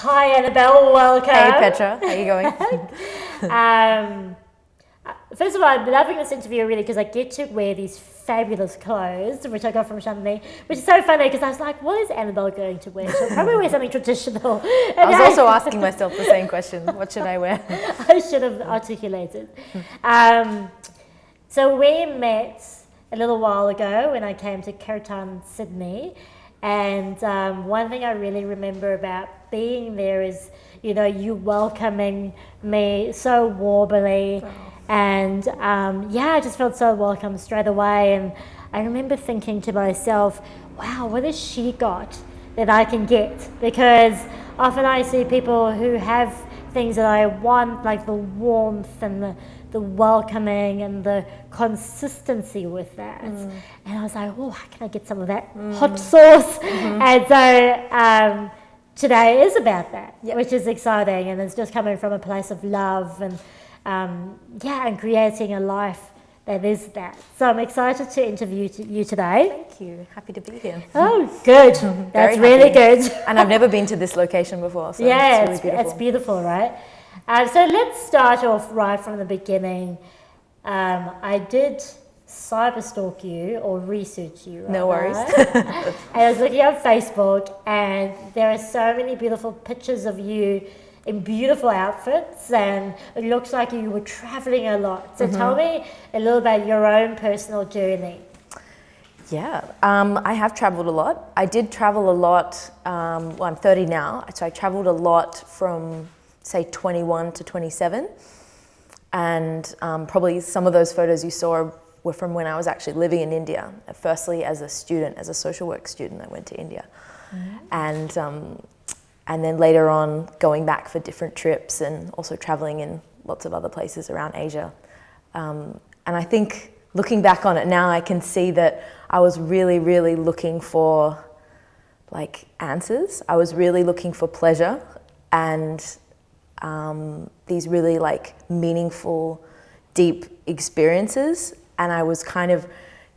Hi Annabelle, welcome. Hey Petra, how are you going? First of all, I'm loving this interview really because I get to wear these fabulous clothes, which I got from Shanti, which is so funny because I was like, what is Annabelle going to wear? She'll probably wear something traditional. I was also asking myself the same question. What should I wear? I should have articulated. So we met a little while ago when I came to Kirtan, Sydney. And one thing I really remember about being there is, you know, you welcoming me so warmly. Wow. And I just felt so welcome straight away. And I remember thinking to myself, wow, what has she got that I can get? Because often I see people who have things that I want, like the warmth and the welcoming and the consistency with that. And I was like, oh, how can I get some of that hot sauce? And so today is about that, which is exciting. And it's just coming from a place of love and and creating a life that is that. So I'm excited to interview you today. Thank you. Happy to be here. Oh, good. That's really good. And I've never been to this location before, so yeah, it's really beautiful. It's beautiful, right? So let's start off right from the beginning. I did cyber stalk you or research you, right? No worries. And I was looking on Facebook and there are so many beautiful pictures of you in beautiful outfits, and it looks like you were traveling a lot. So tell me a little about your own personal journey. Yeah, I have traveled a lot. I did travel a lot, well, I'm 30 now, so I traveled a lot from, say, 21 to 27. And probably some of those photos you saw were from when I was actually living in India. Firstly, as a student, as a social work student, I went to India. And then later on, going back for different trips and also traveling in lots of other places around Asia. And I think looking back on it now, I can see that I was really, really looking for like answers. I was really looking for pleasure and these really like meaningful, deep experiences. And I was kind of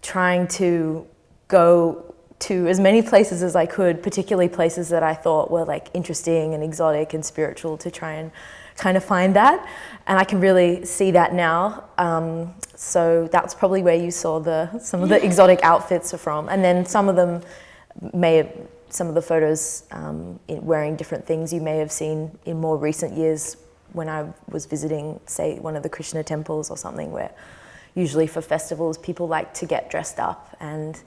trying to go to as many places as I could, particularly places that I thought were like interesting and exotic and spiritual, to try and kind of find that. And I can really see that now. So that's probably where you saw some of the exotic outfits are from. And then some of them some of the photos wearing different things you may have seen in more recent years when I was visiting, say, one of the Krishna temples or something, where usually for festivals people like to get dressed up and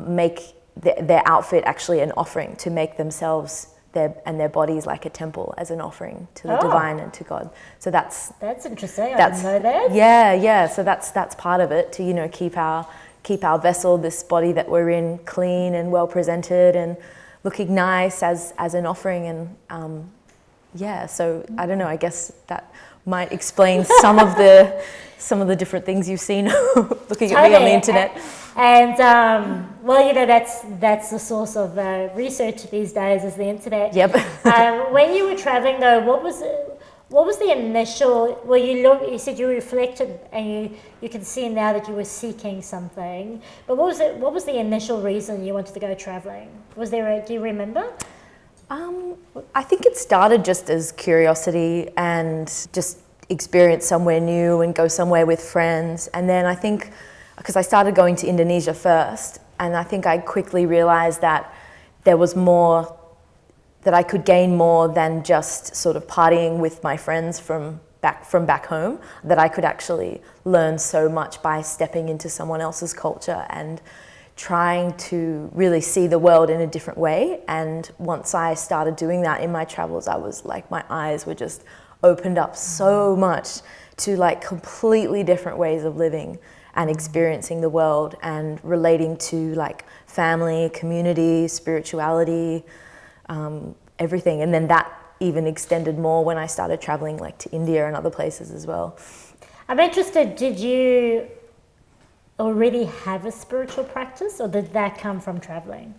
make their outfit actually an offering, to make themselves and their bodies like a temple as an offering to the divine and to God. So that's interesting. I didn't know that. Yeah. So that's part of it, to, you know, keep our vessel, this body that we're in, clean and well presented and looking nice as an offering. And so I don't know, I guess that might explain some of the different things you've seen looking at me on the internet. And well, you know, that's the source of research these days, is the internet. Yep. When you were traveling though, what was the initial? Well, you said you reflected, and you can see now that you were seeking something. But what was the initial reason you wanted to go traveling? Was there do you remember? I think it started just as curiosity and just experience somewhere new and go somewhere with friends. And then I think, because I started going to Indonesia first, and I think I quickly realized that there was more, that I could gain more than just sort of partying with my friends from back home, that I could actually learn so much by stepping into someone else's culture and trying to really see the world in a different way. And once I started doing that in my travels, I was like, my eyes were just opened up so much to like completely different ways of living and experiencing the world and relating to like family, community, spirituality, everything. And then that even extended more when I started traveling like to India and other places as well. I'm interested, did you already have a spiritual practice, or did that come from traveling?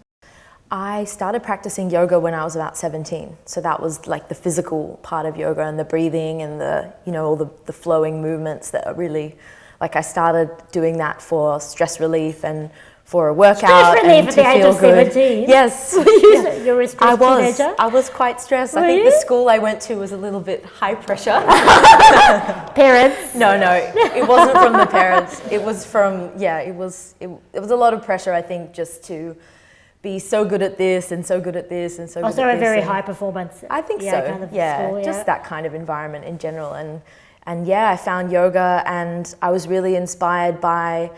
I started practicing yoga when I was about 17. So that was like the physical part of yoga and the breathing and the, you know, all the flowing movements that are really, like I started doing that for stress relief and for a workout and to feel good. 17. Yes. You were a stressed teenager? I was quite stressed. Were I think you? the school I went to was a little bit high pressure. Parents? No, it wasn't from the parents. It was from, it was a lot of pressure, I think, just to be so good at this and so good at this and so good at this. Also a very high performance. I think so. Kind of school, just that kind of environment in general. And I found yoga, and I was really inspired by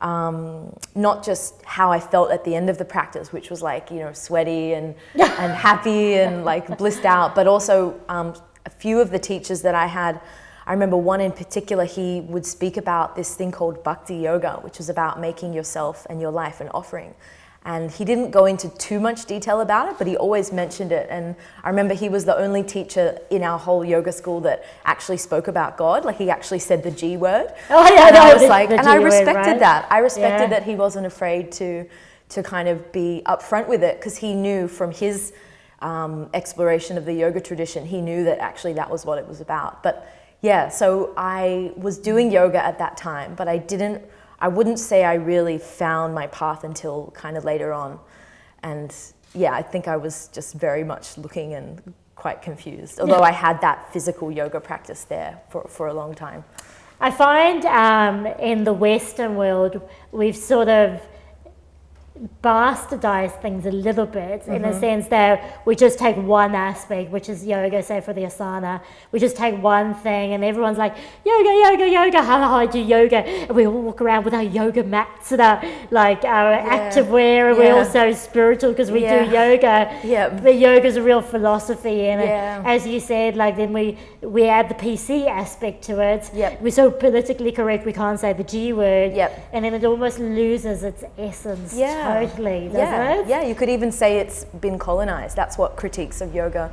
not just how I felt at the end of the practice, which was like, sweaty and happy and like blissed out, but also a few of the teachers that I had. I remember one in particular, he would speak about this thing called Bhakti Yoga, which was about making yourself and your life an offering. And he didn't go into too much detail about it, but he always mentioned it. And I remember he was the only teacher in our whole yoga school that actually spoke about God. Like, he actually said the G word. Oh yeah, and I was like, and I respected right? that. I respected that he wasn't afraid to kind of be upfront with it, because he knew from his exploration of the yoga tradition, he knew that actually that was what it was about. But yeah, so I was doing yoga at that time, but I wouldn't say I really found my path until kind of later on. And I think I was just very much looking and quite confused, although I had that physical yoga practice there for a long time. I find in the Western world, we've sort of bastardized things a little bit, in the sense that we just take one aspect, which is yoga, say for the asana, we just take one thing and everyone's like, yoga, how I do yoga, and we all walk around with our yoga mats and our active wear, and we're all so spiritual because we do yoga. But yoga's a real philosophy, and as you said, like, then we add the PC aspect to it. We're so politically correct, we can't say the G word, and then it almost loses its essence. Totally, doesn't it? Yeah, you could even say it's been colonized. That's what critiques of yoga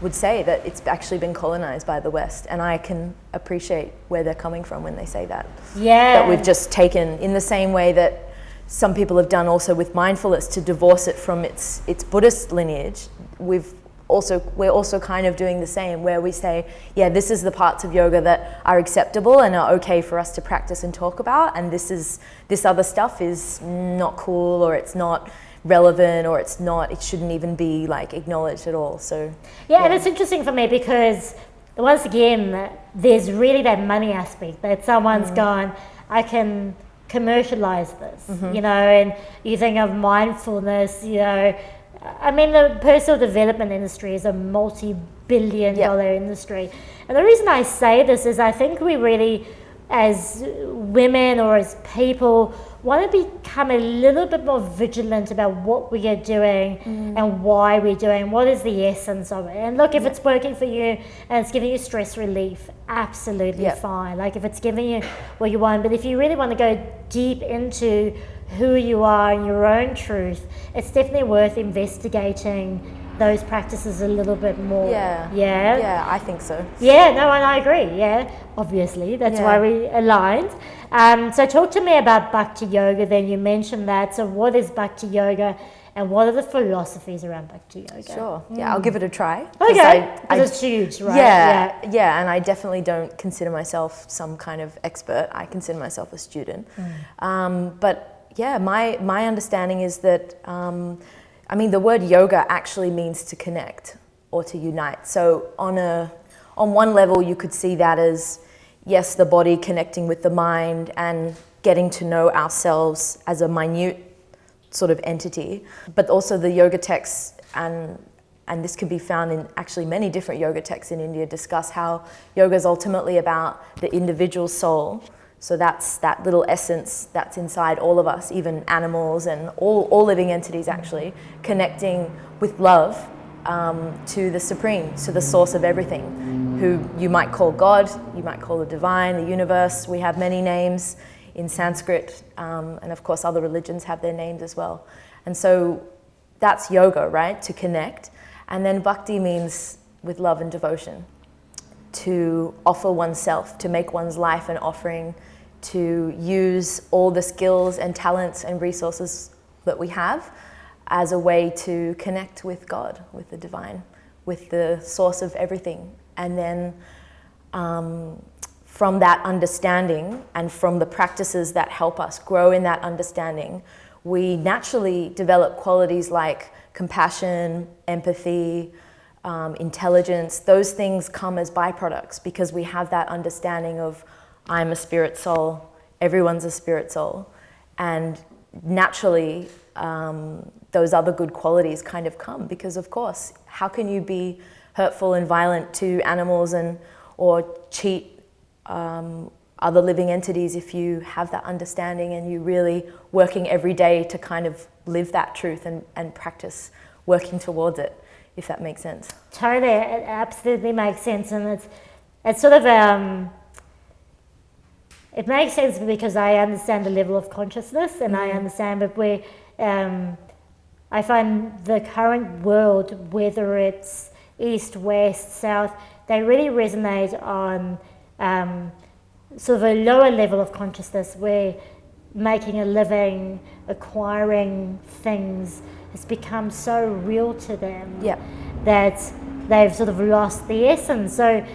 would say, that it's actually been colonized by the West. And I can appreciate where they're coming from when they say that. That we've just taken, in the same way that some people have done also with mindfulness, to divorce it from its Buddhist lineage. We're also kind of doing the same, where we say, this is the parts of yoga that are acceptable and are okay for us to practice and talk about, and this other stuff is not cool, or it's not relevant, or it shouldn't even be like acknowledged at all. So and it's interesting for me because once again, there's really that money aspect that someone's gone, I can commercialize this, and you think of mindfulness, I mean, the personal development industry is a multi-billion-dollar industry. And the reason I say this is I think we really, as women or as people, want to become a little bit more vigilant about what we are doing and why we're doing, what is the essence of it. And look, if it's working for you and it's giving you stress relief, absolutely fine. Like, if it's giving you what you want. But if you really want to go deep into who you are and your own truth, it's definitely worth investigating those practices a little bit more. Yeah, I think so. And I agree. Obviously, that's why we aligned. So talk to me about Bhakti Yoga then. You mentioned that. So what is Bhakti Yoga, and what are the philosophies around Bhakti Yoga? Sure. I'll give it a try. Okay. Because it's huge, right? Yeah, and I definitely don't consider myself some kind of expert. I consider myself a student. But my understanding is that, the word yoga actually means to connect or to unite. So on one level, you could see that as, yes, the body connecting with the mind and getting to know ourselves as a minute sort of entity, but also the yoga texts, and this can be found in actually many different yoga texts in India, discuss how yoga is ultimately about the individual soul. So that's that little essence that's inside all of us, even animals and all living entities actually, connecting with love to the Supreme, to the source of everything, who you might call God, you might call the divine, the universe. We have many names in Sanskrit, and of course other religions have their names as well. And so that's yoga, right? To connect. And then bhakti means with love and devotion, to offer oneself, to make one's life an offering, to use all the skills and talents and resources that we have as a way to connect with God, with the divine, with the source of everything. And then from that understanding and from the practices that help us grow in that understanding, we naturally develop qualities like compassion, empathy, intelligence. Those things come as byproducts because we have that understanding of I'm a spirit soul, everyone's a spirit soul. And naturally, those other good qualities kind of come because, of course, how can you be hurtful and violent to animals or cheat other living entities if you have that understanding and you're really working every day to kind of live that truth and practice working towards it, if that makes sense. Totally, it absolutely makes sense, and it's sort of it makes sense because I understand the level of consciousness, and I understand, but I find the current world, whether it's east, west, south, they really resonate on sort of a lower level of consciousness where making a living, acquiring things has become so real to them that they've sort of lost the essence. So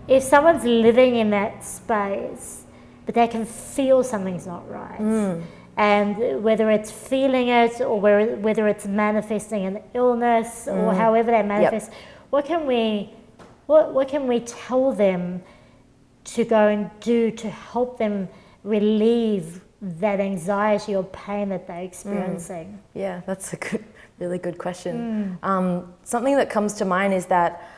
if someone's living in that space, but they can feel something's not right, and whether it's feeling it or whether it's manifesting an illness or however that manifests, what can we tell them to go and do to help them relieve that anxiety or pain that they're experiencing? Yeah, that's a really good question. Something that comes to mind is that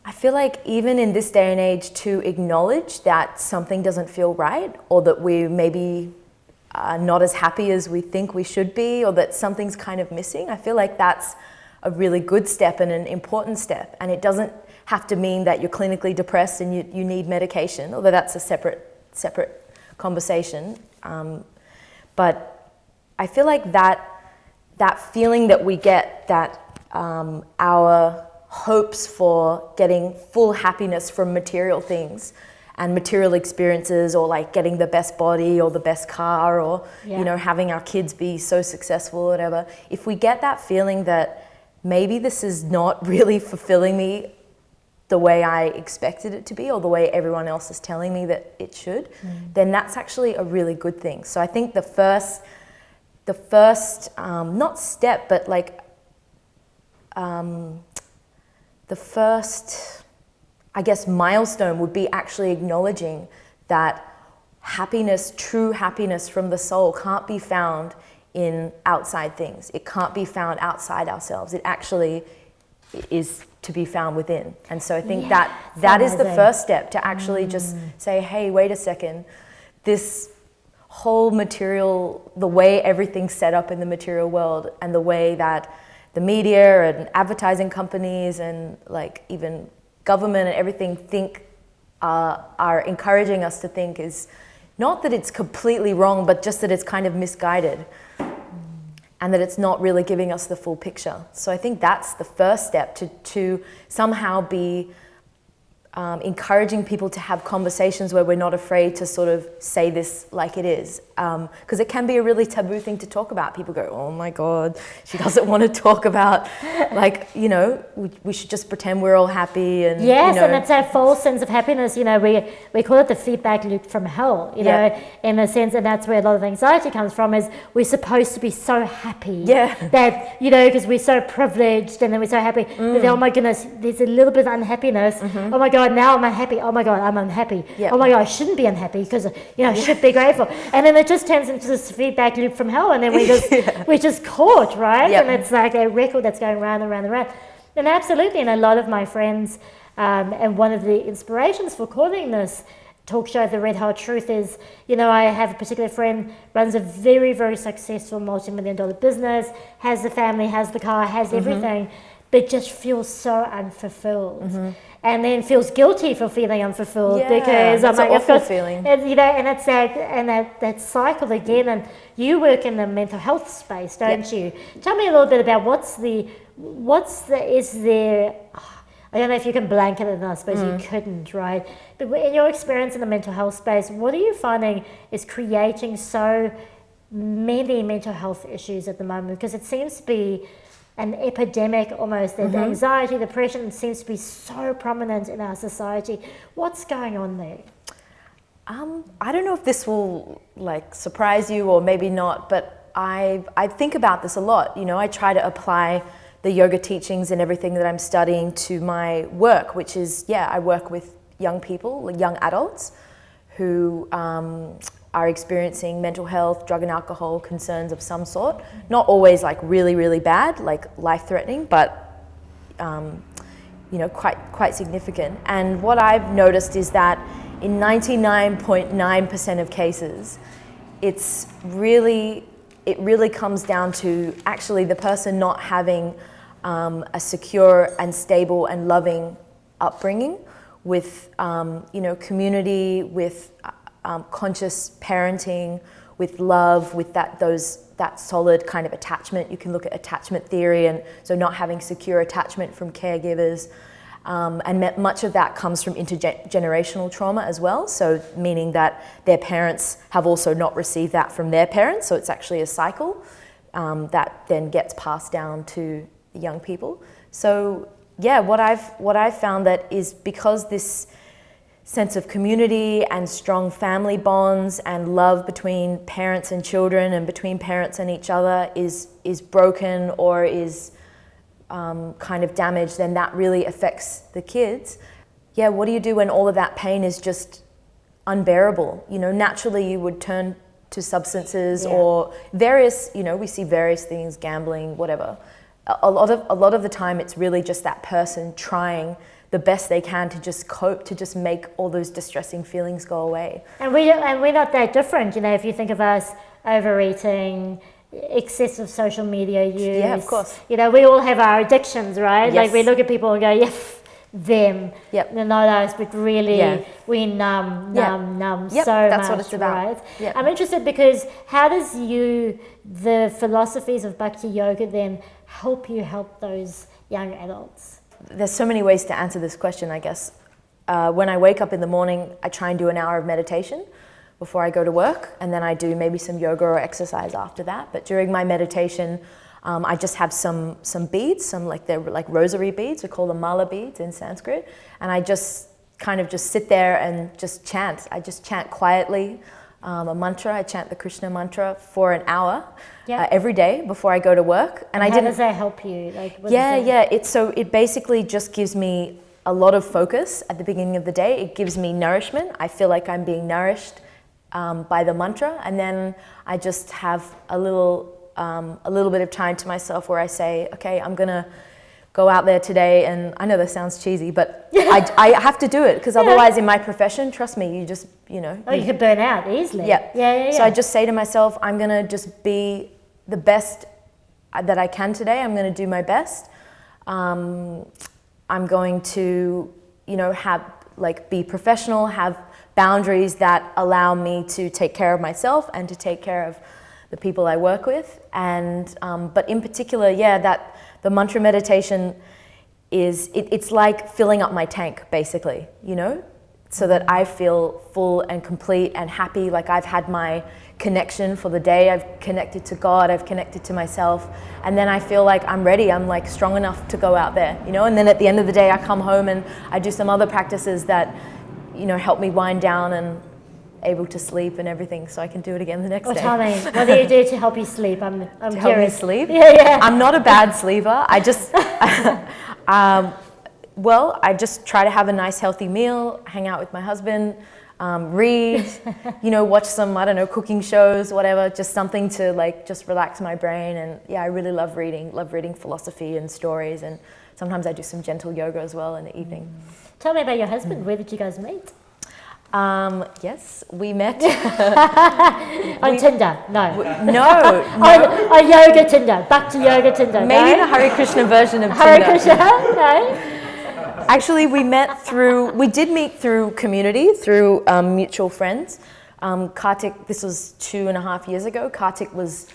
I feel like even in this day and age, to acknowledge that something doesn't feel right, or that we maybe not as happy as we think we should be, or that something's kind of missing, I feel like that's a really good step and an important step. And it doesn't have to mean that you're clinically depressed and you need medication, although that's a separate conversation. But I feel like that feeling that we get, that our hopes for getting full happiness from material things and material experiences, or like getting the best body or the best car, or you know, having our kids be so successful or whatever, if we get that feeling that maybe this is not really fulfilling me the way I expected it to be, or the way everyone else is telling me that it should, then that's actually a really good thing. So I think the first not step, but like the first, I guess, milestone would be actually acknowledging that happiness, true happiness from the soul, can't be found in outside things. It can't be found outside ourselves. It actually is to be found within. And so I think that is the first step, to actually just say, hey, wait a second, this whole material, the way everything's set up in the material world, and the way that the media and advertising companies and like even government and everything are encouraging us to think, is not that it's completely wrong, but just that it's kind of misguided. And that it's not really giving us the full picture. So I think that's the first step, to somehow be encouraging people to have conversations where we're not afraid to sort of say this like it is. Because it can be a really taboo thing to talk about. People go, oh my God, she doesn't want to talk about, like, you know, we should just pretend we're all happy. And yes, you know. and it's a false sense of happiness. You know, we call it the feedback loop from hell, you know, in a sense, and that's where a lot of anxiety comes from, is we're supposed to be so happy that, you know, because we're so privileged and then we're so happy, but then, oh my goodness, there's a little bit of unhappiness. Oh my God, now I'm unhappy. Oh my God, I'm unhappy. Oh my God, I shouldn't be unhappy because, you know, I should be grateful. And then it just turns into this feedback loop from hell, and then we're just caught, right? And it's like a record that's going round and round and round. And absolutely, and a lot of my friends, and one of the inspirations for calling this talk show The Red Hot Truth is, you know, I have a particular friend, runs a very, very successful multi-million-dollar business, has the family, has the car, has everything, but just feels so unfulfilled. And then feels guilty for feeling unfulfilled, because I'm like, an awful feeling. And, you know, and it's that cycle again. And you work in the mental health space, don't you? Tell me a little bit about is there? I don't know if you can blanket it, and I suppose you couldn't, right? But in your experience in the mental health space, what are you finding is creating so many mental health issues at the moment? Because it seems to be an epidemic almost, that anxiety, depression seems to be so prominent in our society. What's going on there? I don't know if this will like surprise you or maybe not, but I think about this a lot. You know, I try to apply the yoga teachings and everything that I'm studying to my work, which is, I work with young people, young adults who are experiencing mental health, drug and alcohol concerns of some sort. Not always like really, really bad, like life-threatening, but you know, quite significant. And what I've noticed is that in 99.9% of cases, it really comes down to actually the person not having a secure and stable and loving upbringing with you know, community, with conscious parenting, with love, with that solid kind of attachment. You can look at attachment theory, and so not having secure attachment from caregivers. And much of that comes from intergenerational trauma as well, so meaning that their parents have also not received that from their parents, so it's actually a cycle that then gets passed down to the young people. So what I've found that is because this sense of community and strong family bonds and love between parents and children and between parents and each other is broken or is kind of damaged, then that really affects the kids. What do you do when all of that pain is just unbearable? You know, naturally you would turn to substances or various, you know, we see various things, gambling, whatever. A lot of the time it's really just that person trying the best they can to just cope, to just make all those distressing feelings go away. And we're not that different, you know, if you think of us overeating, excessive social media use. Yeah, of course. You know, we all have our addictions, right? Yes. Like we look at people and go, them. Yep. No, those, but really we numb so much. That's what it's about. Right? Yep. I'm interested because how does the philosophies of Bhakti Yoga then help those young adults? There's so many ways to answer this question, I guess. When I wake up in the morning, I try and do an hour of meditation before I go to work, and then I do maybe some yoga or exercise after that. But during my meditation, I just have some beads, they're like rosary beads. We call them mala beads in Sanskrit, and I just kind of just sit there and just chant. I just chant quietly a mantra. I chant the Krishna mantra for an hour every day before I go to work. And how does that help you? It basically just gives me a lot of focus at the beginning of the day. It gives me nourishment. I feel like I'm being nourished by the mantra, and then I just have a little bit of time to myself where I say, okay, I'm gonna go out there today, and I know this sounds cheesy, but I have to do it, because otherwise in my profession, trust me, you just, you know. You could burn out easily. Yeah. So I just say to myself, I'm gonna just be the best that I can today. I'm gonna do my best. I'm going to, you know, be professional, have boundaries that allow me to take care of myself and to take care of the people I work with. And but in particular, that the mantra meditation it's like filling up my tank, basically, you know, so that I feel full and complete and happy, like I've had my connection for the day. I've connected to God, I've connected to myself, and then I feel like I'm ready, I'm like strong enough to go out there, you know. And then at the end of the day, I come home and I do some other practices that, you know, help me wind down and able to sleep and everything, so I can do it again the next day. Tell me, what do you do to help you sleep? I'm to curious. Help me sleep? Yeah. I'm not a bad sleeper. I just, I just try to have a nice healthy meal, hang out with my husband, read, you know, watch some, I don't know, cooking shows, whatever, just something to like just relax my brain. And I really love reading philosophy and stories, and sometimes I do some gentle yoga as well in the evening. Tell me about your husband. Where did you guys meet? Yes, we met on Tinder. No. On yoga Tinder, Bhakti Yoga Tinder. Maybe the Hare Krishna version of Hare Tinder. Krishna, no. Actually, we did meet through community, through mutual friends. Kartik, this was 2.5 years ago. Kartik was,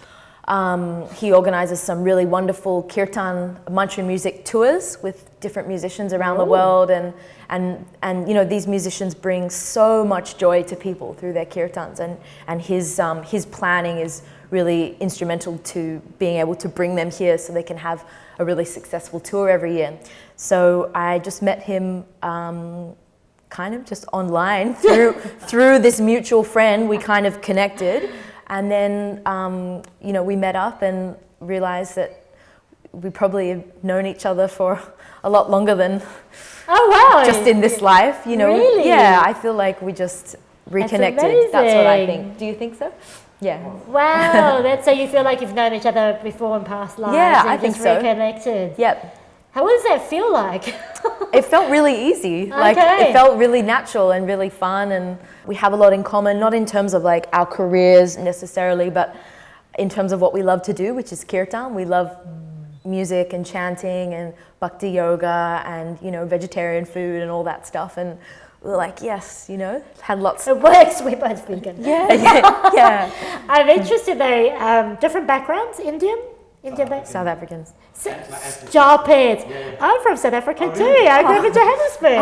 he organizes some really wonderful kirtan mantra music tours with different musicians around the world, and you know, these musicians bring so much joy to people through their kirtans, and his planning is really instrumental to being able to bring them here so they can have a really successful tour every year. So I just met him a kind of just online through this mutual friend. We kind of connected, and then we met up and realized that we probably have known each other for a lot longer than just in this life. Really? Yeah, I feel like we just reconnected. That's what I think. Do you think so? Yeah. Wow, so you feel like you've known each other before in past lives. Yeah, and I think just so. Reconnected. Yep. How does that feel like? It felt really easy. Like it felt really natural and really fun, and we have a lot in common, not in terms of like our careers necessarily, but in terms of what we love to do, which is kirtan. We love music and chanting and bhakti yoga and vegetarian food and all that stuff, and we were like, yes, had lots. It works. We're both vegan. Yeah. I'm interested though. Different backgrounds. Indian South Africans. Stop it! Yeah. I'm from South Africa too. I grew up in Johannesburg.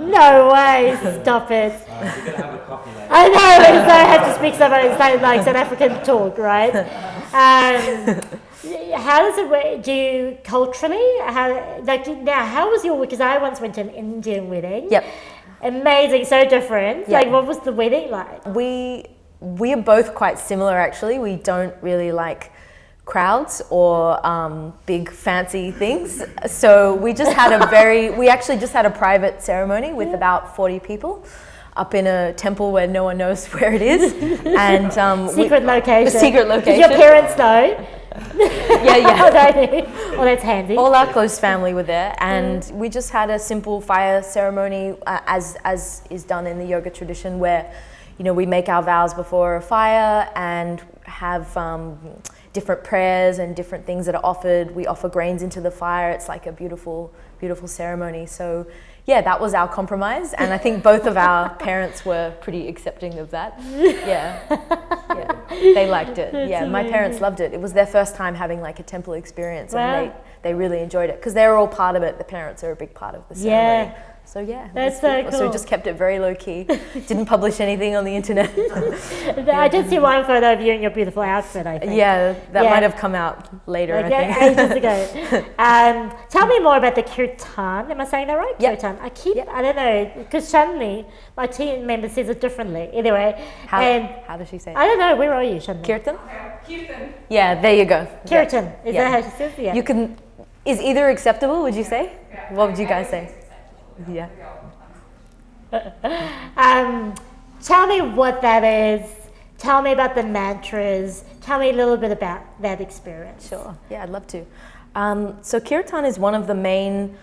No way! Stop it! We're gonna have a coffee later. I know. So I have to speak some like South African talk, right? How does it work? Do you culturally? How was your? Because I once went to an Indian wedding. Yep. Amazing. So different. Yep. Like, what was the wedding like? We are both quite similar actually. We don't really like crowds or big fancy things, so we actually just had a private ceremony with about 40 people up in a temple where no one knows where it is, and secret location. Did your parents know? Yeah. Oh, that's handy. All our close family were there, and we just had a simple fire ceremony, as is done in the yoga tradition, where we make our vows before a fire and have different prayers and different things that are offered. We offer grains into the fire. It's like a beautiful, beautiful ceremony. So yeah, that was our compromise. And I think both of our parents were pretty accepting of that. Yeah. They liked it. Yeah, my parents loved it. It was their first time having like a temple experience. Wow. And they really enjoyed it because they were all part of it. The parents are a big part of the ceremony. Yeah. So yeah, that's so cool. So we just kept it very low key. Didn't publish anything on the internet. I did see one photo of you in your beautiful outfit, I think. Yeah, that might have come out later, I think. Ages ago. Tell me more about the kirtan. Am I saying that right? Yep. Kirtan. I don't know, because Shanli, my team member, says it differently. Anyway. How does she say it? I don't know. Where are you, Shanli? Kirtan? Kirtan. Yeah, there you go. Kirtan. Is that how she says it? Yeah. You can. Is either acceptable? Would you say? Yeah. What would you guys say? Yeah. Tell me what that is. Tell me about the mantras. Tell me a little bit about that experience. Sure. Yeah, I'd love to. So kirtan is one of the main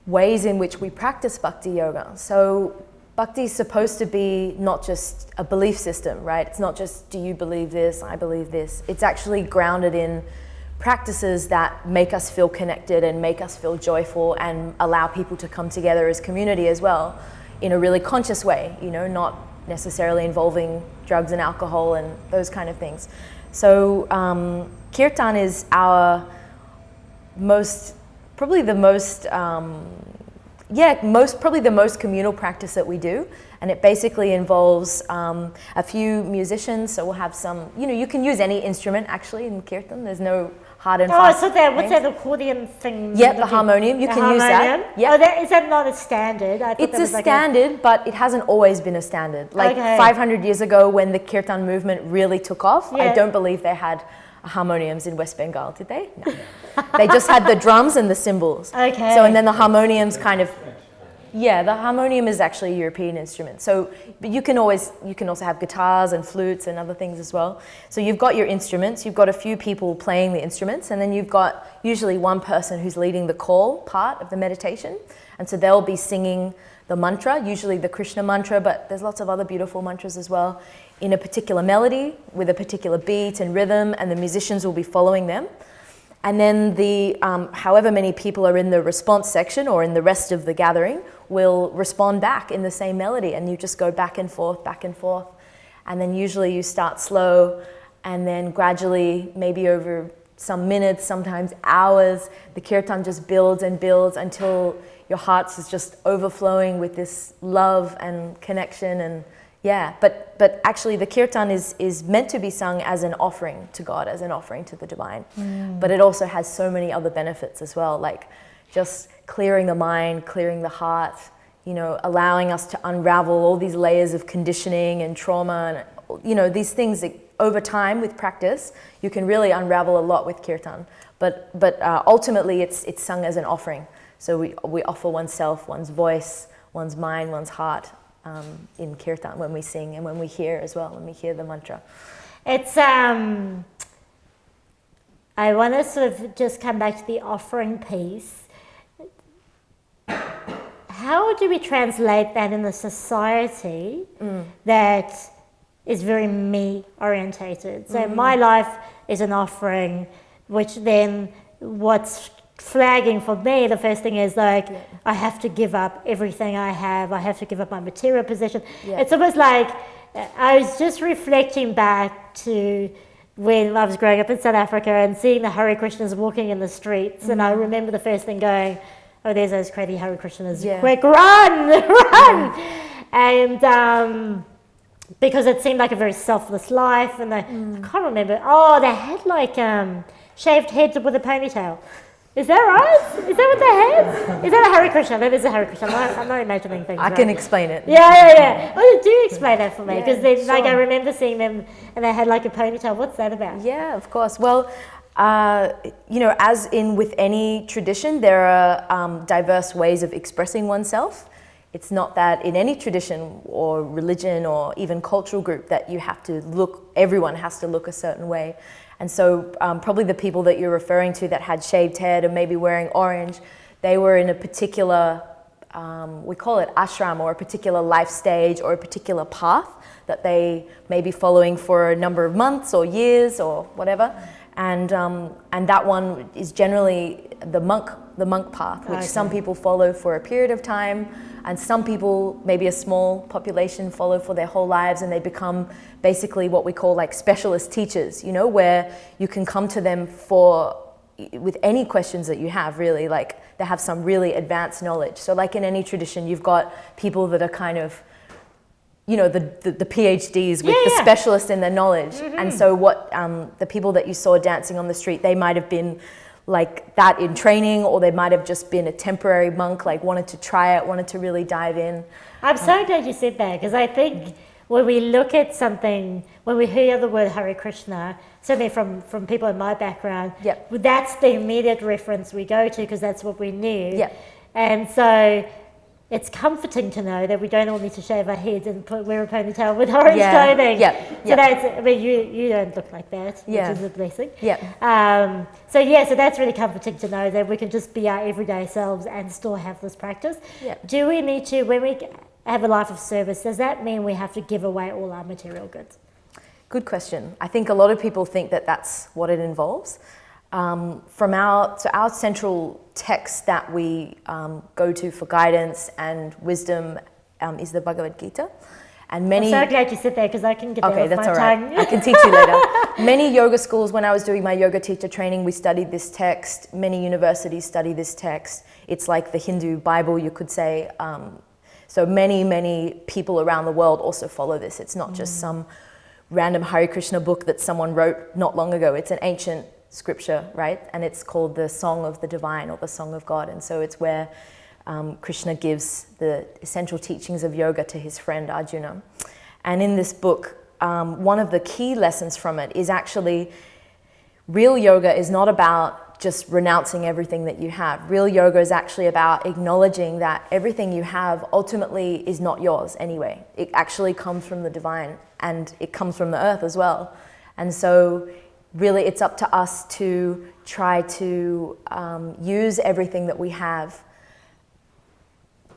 ways in which we practice bhakti yoga. So bhakti is supposed to be not just a belief system, right? It's not just, do you believe this? I believe this. It's actually grounded in practices that make us feel connected and make us feel joyful and allow people to come together as community as well in a really conscious way, not necessarily involving drugs and alcohol and those kind of things. So kirtan is our probably the most communal practice that we do, and it basically involves a few musicians. So we'll have some, you can use any instrument actually in kirtan. There's no hard and fast. So what's that accordion thing? Yep, the harmonium. You can use that. Yep. Is that not a standard? It's a standard, but it hasn't always been a standard. Like 500 years ago, when the kirtan movement really took off, I don't believe they had harmoniums in West Bengal, did they? No. They just had the drums and the cymbals. Okay. So, and then the harmoniums kind of, the harmonium is actually a European instrument. So, but you can also have guitars and flutes and other things as well. So you've got your instruments, you've got a few people playing the instruments, and then you've got usually one person who's leading the call part of the meditation. And so they'll be singing the mantra, usually the Krishna mantra, but there's lots of other beautiful mantras as well, in a particular melody with a particular beat and rhythm, and the musicians will be following them. And then the however many people are in the response section or in the rest of the gathering will respond back in the same melody, and you just go back and forth, and then usually you start slow, and then gradually, maybe over some minutes, sometimes hours, the kirtan just builds and builds until your hearts is just overflowing with this love and connection. And but actually the kirtan is meant to be sung as an offering to God, as an offering to the divine. But it also has so many other benefits as well, like just clearing the mind, clearing the heart, allowing us to unravel all these layers of conditioning and trauma and, these things that over time with practice, you can really unravel a lot with kirtan. But ultimately, it's sung as an offering. So we offer oneself, one's voice, one's mind, one's heart in kirtan when we sing and when we hear as well, when we hear the mantra. It's I want to sort of just come back to the offering piece. How do we translate that in a society that is very me orientated? So my life is an offering, which then what's flagging for me, the first thing is like, I have to give up everything I have. I have to give up my material possession. Yeah. It's almost like I was just reflecting back to when I was growing up in South Africa and seeing the Hare Krishnas walking in the streets. And I remember the first thing going, oh, there's those crazy Hare Krishnas. Yeah. Quick, run, run. And because it seemed like a very selfless life. And I can't remember. Oh, they had like shaved heads with a ponytail. Is that right? Is that what they had? Is that a Hare Krishna? That is a Hare Krishna. I'm not imagining things. I can explain it. Yeah. Oh, do explain that for me, because like I remember seeing them and they had like a ponytail. What's that about? Yeah, of course. Well, as in with any tradition, there are diverse ways of expressing oneself. It's not that in any tradition or religion or even cultural group that you have to look, everyone has to look a certain way. And so probably the people that you're referring to that had shaved head and maybe wearing orange, they were in a particular, we call it ashram, or a particular life stage or a particular path that they may be following for a number of months or years or whatever. And that one is generally the monk path, which some people follow for a period of time, and some people, maybe a small population, follow for their whole lives, and they become basically what we call like specialist teachers, where you can come to them with any questions that you have, really, like they have some really advanced knowledge. So like in any tradition, you've got people that are kind of, the PhDs with the specialists in their knowledge. And so what the people that you saw dancing on the street, they might have been like that in training, or they might have just been a temporary monk, like wanted to try it, wanted to really dive in. I'm so glad you said that, because I think when we look at something, when we hear the word Hare Krishna, certainly from people in my background, that's the immediate reference we go to, because that's what we knew. And so it's comforting to know that we don't all need to shave our heads and wear a ponytail with orange clothing. So that's, I mean, you don't look like that, which is a blessing. So that's really comforting to know that we can just be our everyday selves and still have this practice. Do we need to, when we have a life of service, does that mean we have to give away all our material goods? Good question. I think a lot of people think that that's what it involves. From our central text that we go to for guidance and wisdom is the Bhagavad Gita. And many, I'm so glad you sit there, because I can get that off that's my all right. tongue. I can teach you later. Many yoga schools, when I was doing my yoga teacher training, we studied this text. Many universities study this text. It's like the Hindu Bible, you could say. So many people around the world also follow this. It's not just some random Hare Krishna book that someone wrote not long ago. It's an ancient scripture, right? And it's called the Song of the Divine, or the Song of God. And so it's where Krishna gives the essential teachings of yoga to his friend Arjuna. And in this book, one of the key lessons from it is actually real yoga is not about just renouncing everything that you have. Real yoga is actually about acknowledging that everything you have ultimately is not yours anyway. It actually comes from the divine, and it comes from the earth as well. And so really it's up to us to try to use everything that we have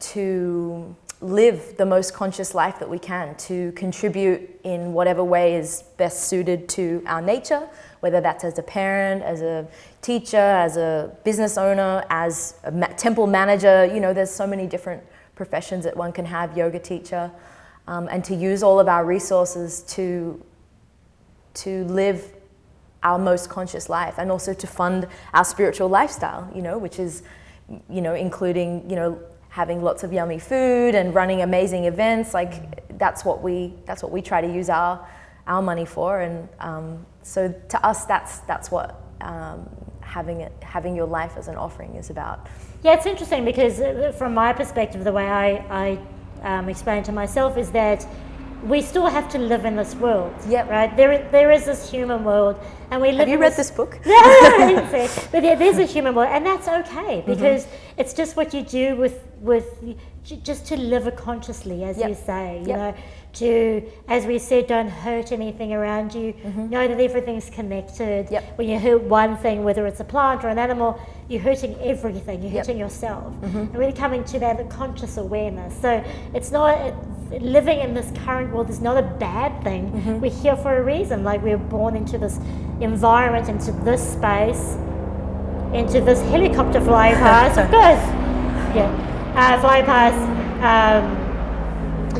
to live the most conscious life that we can, to contribute in whatever way is best suited to our nature, whether that's as a parent, as a teacher, as a business owner, as a temple manager. There's so many different professions that one can have, yoga teacher, and to use all of our resources to live our most conscious life, and also to fund our spiritual lifestyle, which is, including, having lots of yummy food and running amazing events. Like that's what we try to use our money for. And so to us, that's what having your life as an offering is about. Yeah, it's interesting because from my perspective, the way I explain to myself is that we still have to live in this world. Yep. Right? There is this human world, and we live. Have you read this book? Yeah, but yeah, there's a human world, and that's okay because it's just what you do with just to live consciously, as you say. You know, to, as we said, don't hurt anything around you. Know that everything's connected. When you hurt one thing, whether it's a plant or an animal, you're hurting everything. You're hurting yourself. And really coming to that conscious awareness. So it's not living in this current world is not a bad thing. We're here for a reason. Like, we're born into this environment, into this space, into this helicopter flying past. Of course, flying past.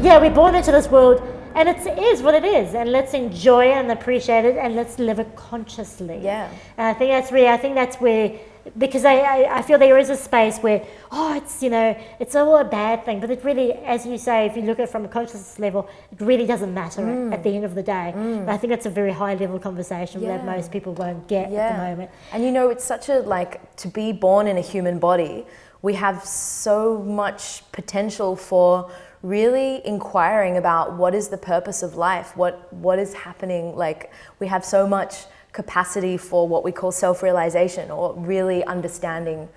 We're born into this world, and it is what it is, and let's enjoy it and appreciate it, and let's live it consciously. And I think that's where, because I feel there is a space where, it's all a bad thing, but it really, as you say, if you look at it from a consciousness level, it really doesn't matter at the end of the day. And I think that's a very high level conversation that most people won't get at the moment. And it's such to be born in a human body, we have so much potential for really inquiring about what is the purpose of life, what is happening. Like, we have so much capacity for what we call self-realization, or really understanding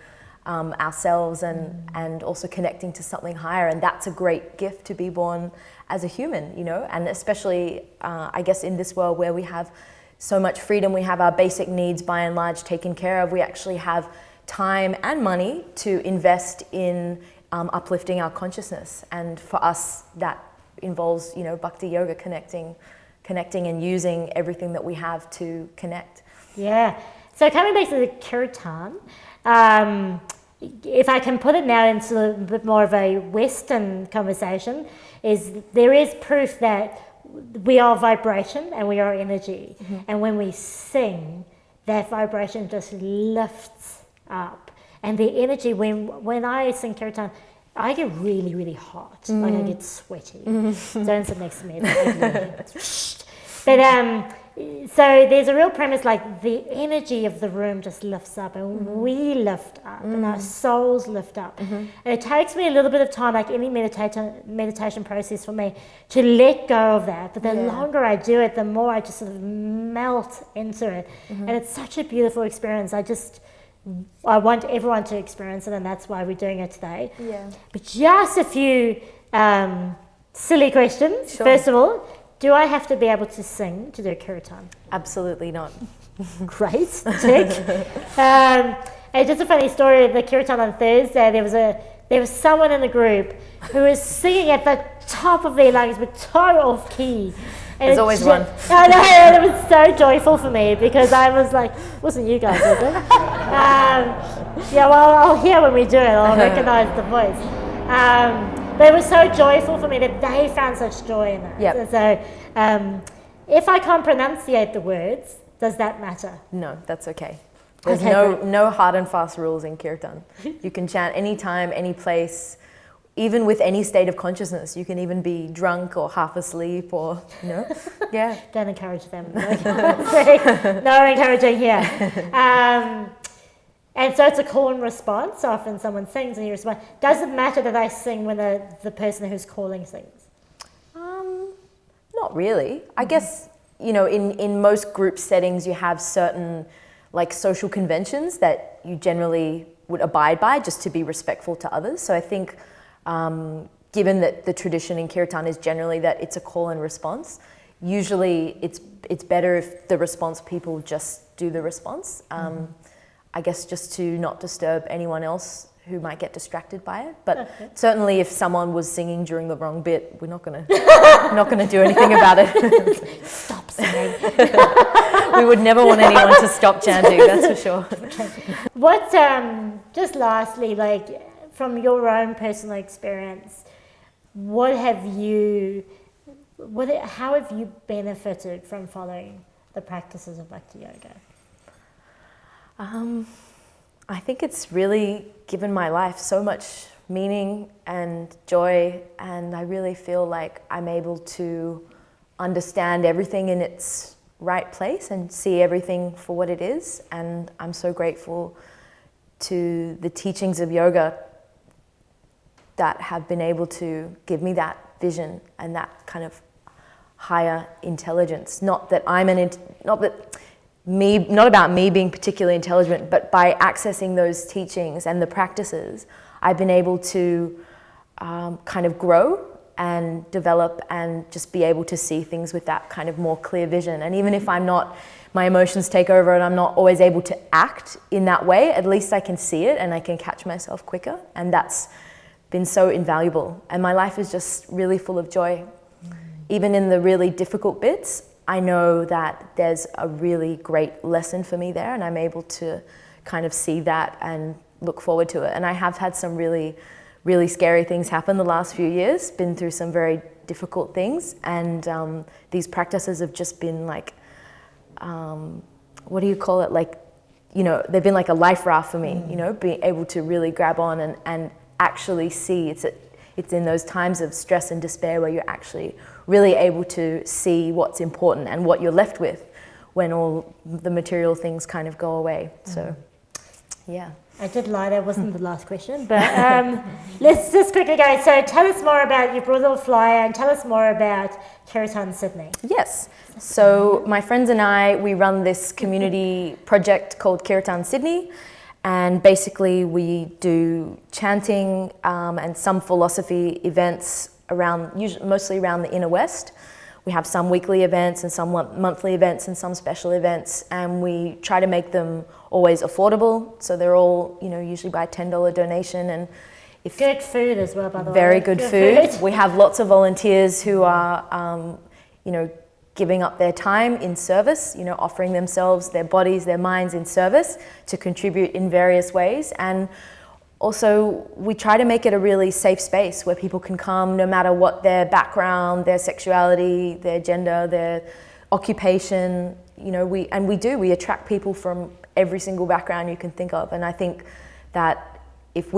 ourselves and also connecting to something higher. And that's a great gift to be born as a human, and especially I guess in this world where we have so much freedom, we have our basic needs by and large taken care of, we actually have time and money to invest in uplifting our consciousness. And for us, that involves, Bhakti Yoga, connecting and using everything that we have to connect. Yeah. So coming back to the Kirtan, if I can put it now into a bit more of a Western conversation, is there is proof that we are vibration and we are energy. And when we sing, that vibration just lifts up. And the energy, when I sing Kirtan, I get really, really hot. Like, I get sweaty. Don't sit next to me. But so there's a real premise, like, the energy of the room just lifts up, and we lift up, and our souls lift up. And it takes me a little bit of time, like any meditation process for me, to let go of that. But the longer I do it, the more I just sort of melt into it. And it's such a beautiful experience. I want everyone to experience it, and that's why we're doing it today. But just a few silly questions. Sure. First of all, do I have to be able to sing to do Kirtan? Absolutely not. Great, tick. And just a funny story, the Kirtan on Thursday, there was someone in the group who was singing at the top of their lungs but so off key. And there's always one. I know, and it was so joyful for me because I was like, wasn't you guys, was it? I'll hear when we do it, I'll recognize the voice. But it was so joyful for me that they found such joy in it. So if I can't pronunciate the words, does that matter? No, that's okay. There's no hard and fast rules in Kirtan. You can chant anytime, any place, even with any state of consciousness. You can even be drunk or half asleep or, Don't encourage them. No encouraging here. And so it's a call and response. So often someone sings and you respond. Does it matter that I sing when the person who's calling sings? Not really. I guess, in most group settings you have certain social conventions that you generally would abide by just to be respectful to others. So I think given that the tradition in Kirtan is generally that it's a call and response, usually it's better if the response people just do the response. I guess just to not disturb anyone else who might get distracted by it. But certainly if someone was singing during the wrong bit, we're not gonna do anything about it. Stop singing. We would never want anyone to stop chanting, that's for sure. What, just lastly, from your own personal experience, how have you benefited from following the practices of Bhakti Yoga? I think it's really given my life so much meaning and joy, and I really feel like I'm able to understand everything in its right place and see everything for what it is. And I'm so grateful to the teachings of yoga that have been able to give me that vision and that kind of higher intelligence. Not about me being particularly intelligent, but by accessing those teachings and the practices, I've been able to kind of grow and develop and just be able to see things with that kind of more clear vision. And even if my emotions take over and I'm not always able to act in that way, at least I can see it and I can catch myself quicker. And that's been so invaluable. And my life is just really full of joy. Even in the really difficult bits, I know that there's a really great lesson for me there, and I'm able to kind of see that and look forward to it. And I have had some really, really scary things happen the last few years, been through some very difficult things, and these practices have just been like, what do you call it? Like, they've been like a life raft for me, being able to really grab on and actually see. It's in those times of stress and despair where you're actually really able to see what's important and what you're left with when all the material things kind of go away. So, yeah. I did lie, that wasn't the last question, but let's just quickly go. So tell us more about, you brought a little flyer, and tell us more about Kirtan Sydney. Yes. So my friends and I, we run this community project called Kirtan Sydney. And basically we do chanting and some philosophy events mostly around the inner west. We have some weekly events and some monthly events and some special events, and we try to make them always affordable. So they're all, usually by $10 donation. And good food as well, by the way. Very good food. We have lots of volunteers who are, giving up their time in service, offering themselves, their bodies, their minds in service to contribute in various ways. And also we try to make it a really safe space where people can come no matter what their background, their sexuality, their gender, their occupation. We attract people from every single background you can think of. And I think that if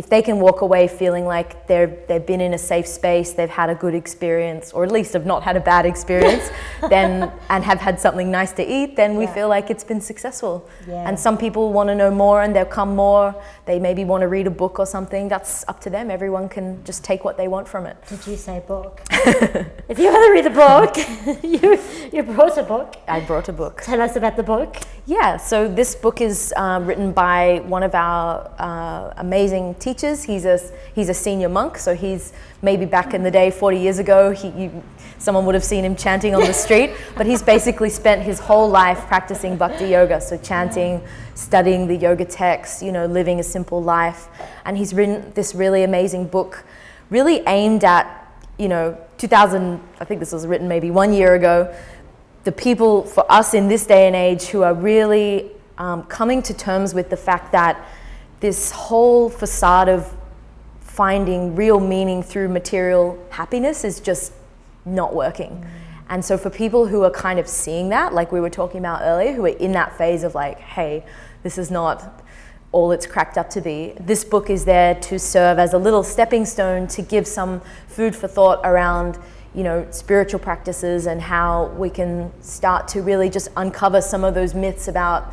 they can walk away feeling like they've been in a safe space, they've had a good experience, or at least have not had a bad experience, and have had something nice to eat, then we feel like it's been successful. Yeah. And some people want to know more and they'll come more. They maybe want to read a book or something. That's up to them. Everyone can just take what they want from it. Did you say book? If you want to read a book, you brought a book. I brought a book. Tell us about the book. Yeah, so this book is written by one of our amazing teachers. He's a senior monk, so he's maybe back in the day 40 years ago someone would have seen him chanting on the street, but he's basically spent his whole life practicing Bhakti Yoga, so chanting, studying the yoga texts, living a simple life. And he's written this really amazing book, really aimed at 2000, I think this was written maybe 1 year ago, the people for us in this day and age who are really coming to terms with the fact that this whole facade of finding real meaning through material happiness is just not working. And so for people who are kind of seeing that, like we were talking about earlier, who are in that phase of like, hey, this is not all it's cracked up to be, this book is there to serve as a little stepping stone to give some food for thought around spiritual practices and how we can start to really just uncover some of those myths about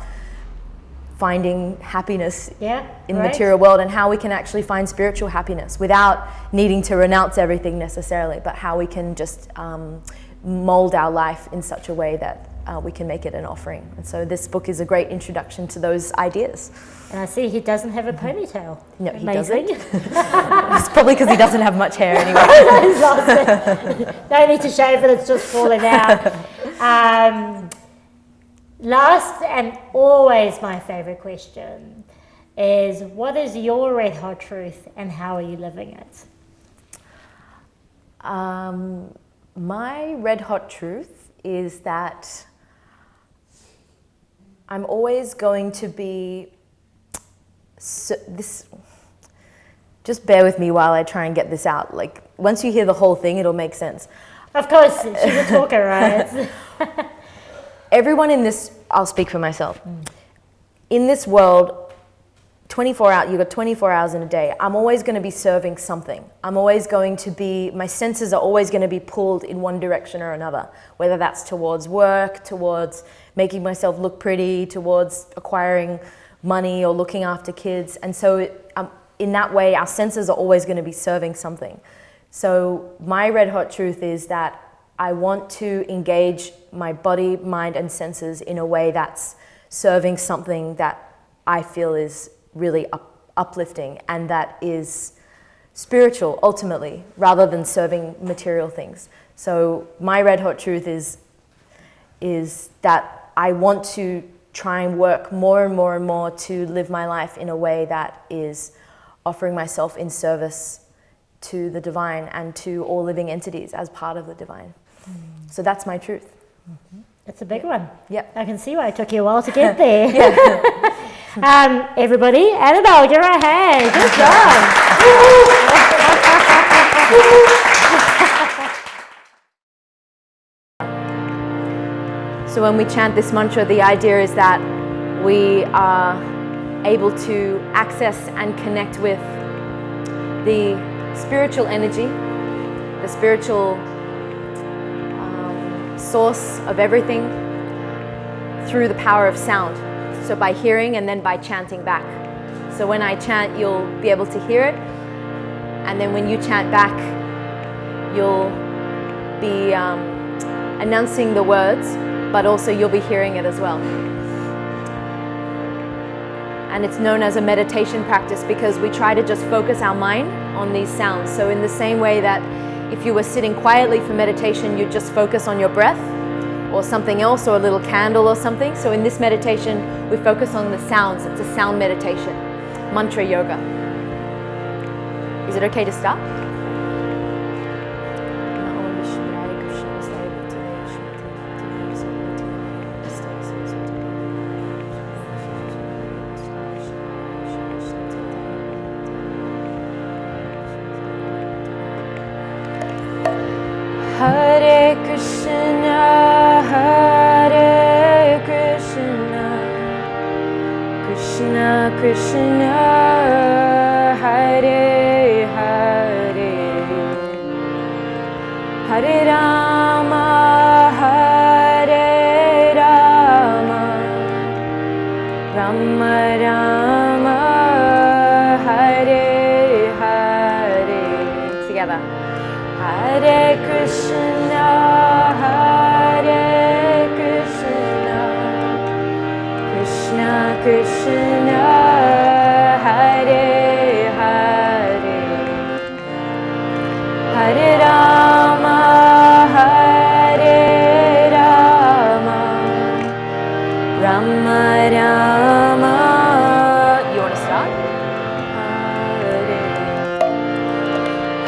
finding happiness in the material world, and how we can actually find spiritual happiness without needing to renounce everything necessarily, but how we can just mold our life in such a way that we can make it an offering. And so this book is a great introduction to those ideas. And I see he doesn't have a ponytail. No, he doesn't. It's probably because he doesn't have much hair anyway. He's lost it. No need to shave it, it's just falling out. Last and always my favorite question is, what is your red hot truth and how are you living it? My red hot truth is that I'm always going to be just bear with me while I try and get this out. Like, once you hear the whole thing, it'll make sense. Of course, she's a talker, right? Everyone in this, I'll speak for myself. In this world, you've got 24 hours in a day. I'm always going to be serving something. My senses are always going to be pulled in one direction or another, whether that's towards work, towards making myself look pretty, towards acquiring money or looking after kids. And so in that way, our senses are always going to be serving something. So my red hot truth is that I want to engage my body, mind, and senses in a way that's serving something that I feel is really uplifting and that is spiritual ultimately, rather than serving material things. So my red hot truth is that I want to try and work more and more and more to live my life in a way that is offering myself in service to the divine and to all living entities as part of the divine. So that's my truth. It's a big one. Yep. I can see why it took you a while to get there. Everybody, Annabel, give her a hand. Good job. So when we chant this mantra, the idea is that we are able to access and connect with the spiritual energy, the spiritual source of everything through the power of sound. So by hearing and then by chanting back. So when I chant, you'll be able to hear it. And then when you chant back, you'll be announcing the words, but also you'll be hearing it as well. And it's known as a meditation practice because we try to just focus our mind on these sounds. So in the same way that if you were sitting quietly for meditation, you'd just focus on your breath or something else, or a little candle or something. So in this meditation, we focus on the sounds. It's a sound meditation, mantra yoga. Is it okay to start? Hare Krishna, Hare Krishna, Krishna Krishna, Hare Hare, Hare Rama, Hare Rama, Rama Rama, Hare Hare. Together. Hare Krishna, Hare Krishna, Krishna Krishna, Hare Hare, Hare Rama, Hare Rama, Rama Rama. You want to start?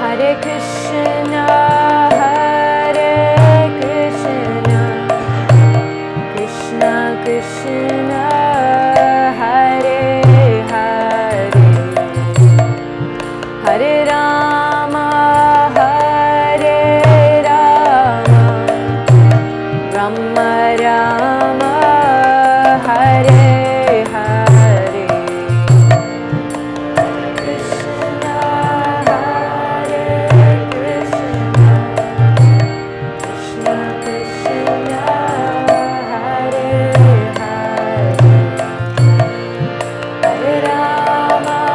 Hare Krishna, Hare Krishna, Krishna Krishna, Hare Hare, Hare Rama, Hare Rama, Rama Rama, Hare Hare. Krishna, Hare Krishna, Krishna Krishna, Hare Hare, Hare Rama, Hare Rama, Rama Rama,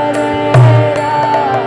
Hare Hare.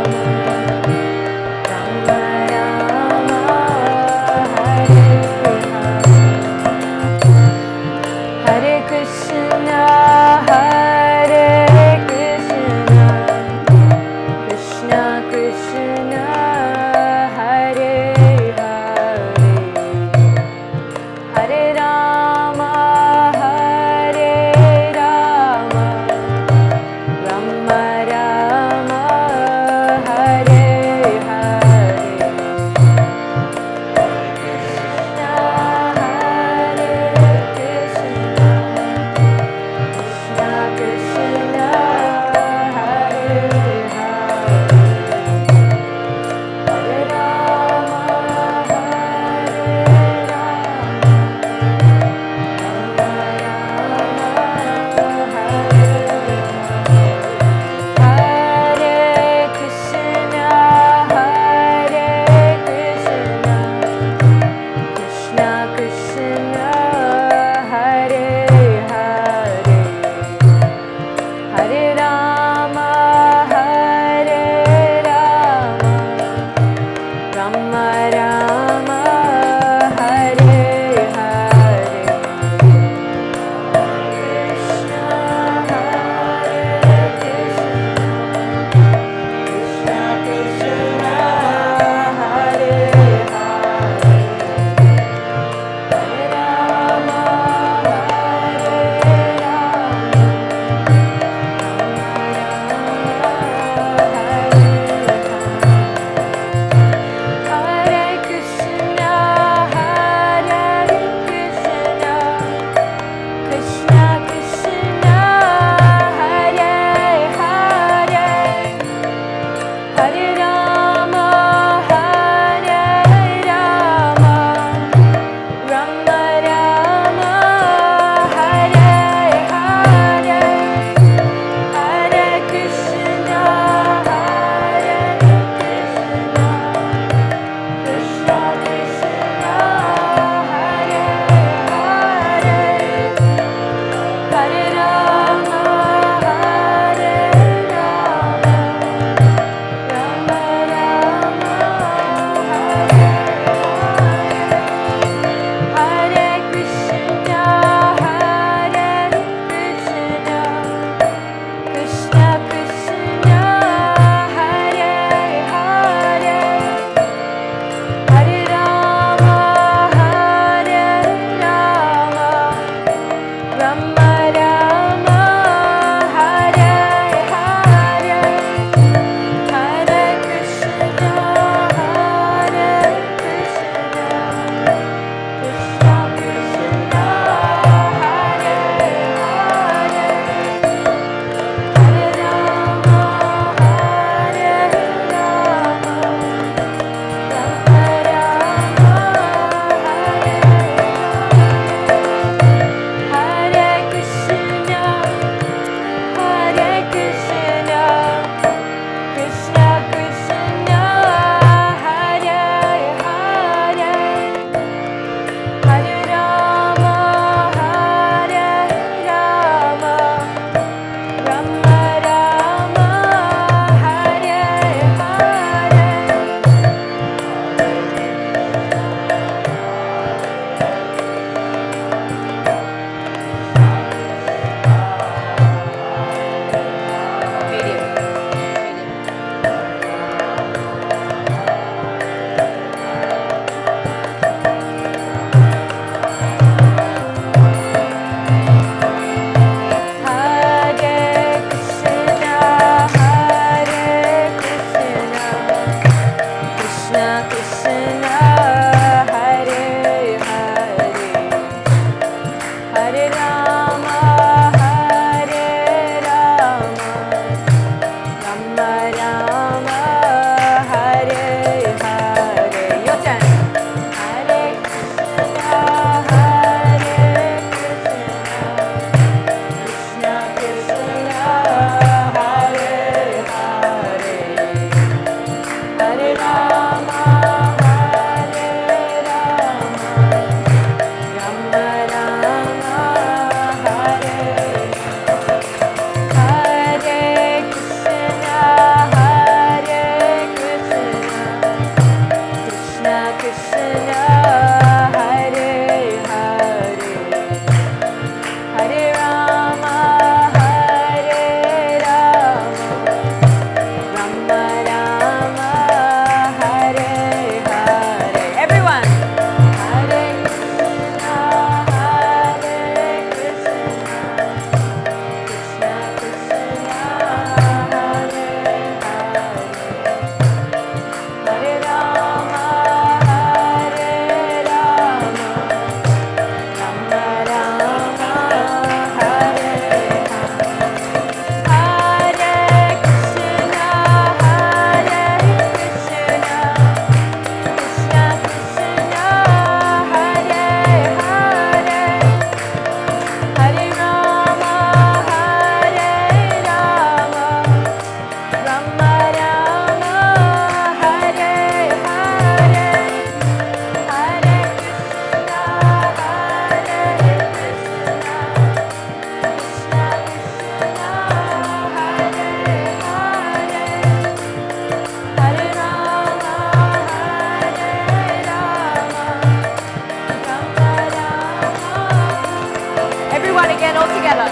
together.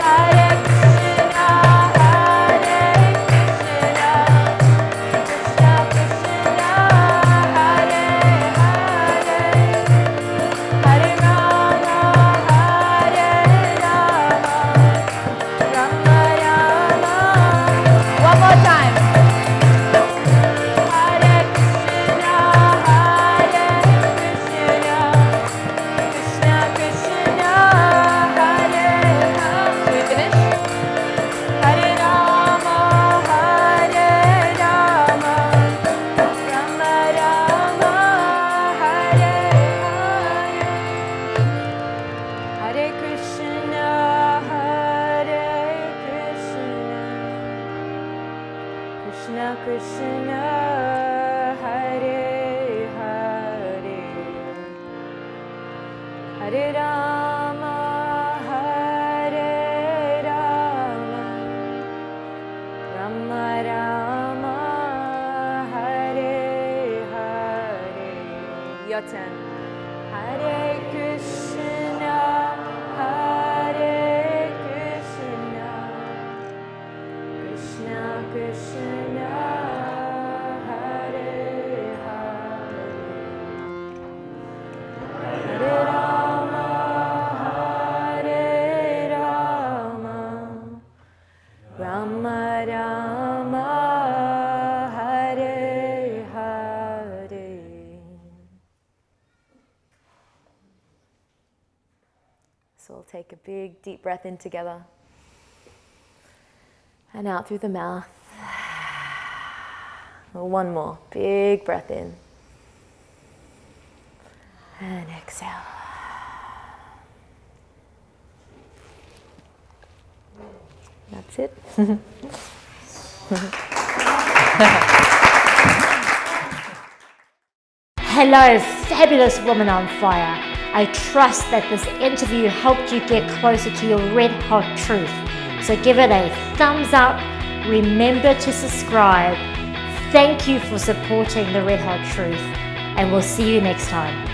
Hare Krishna, Krishna Krishna, Hare Hare, Hare Rama, Rama Rama. One more time. Hare Krishna, Krishna Krishna, Hare Rama. Should we finish? Hare Rama, Rama Rama, Hare Hare. Hare Krishna, Krishna Krishna, Hare Hare, Hare Rama, Rama Rama, Hare Hare. Your turn. Hare Krishna, Krishna Krishna, Hare Hare, Hare Rama, Rama Rama, Hare Hare. So we'll take a big deep breath in together and out through the mouth. One more big breath in and exhale. That's it. Hello, fabulous woman on fire. I trust that this interview helped you get closer to your red hot truth. So give it a thumbs up. Remember to subscribe. Thank you for supporting the Red Hot Truth, and we'll see you next time.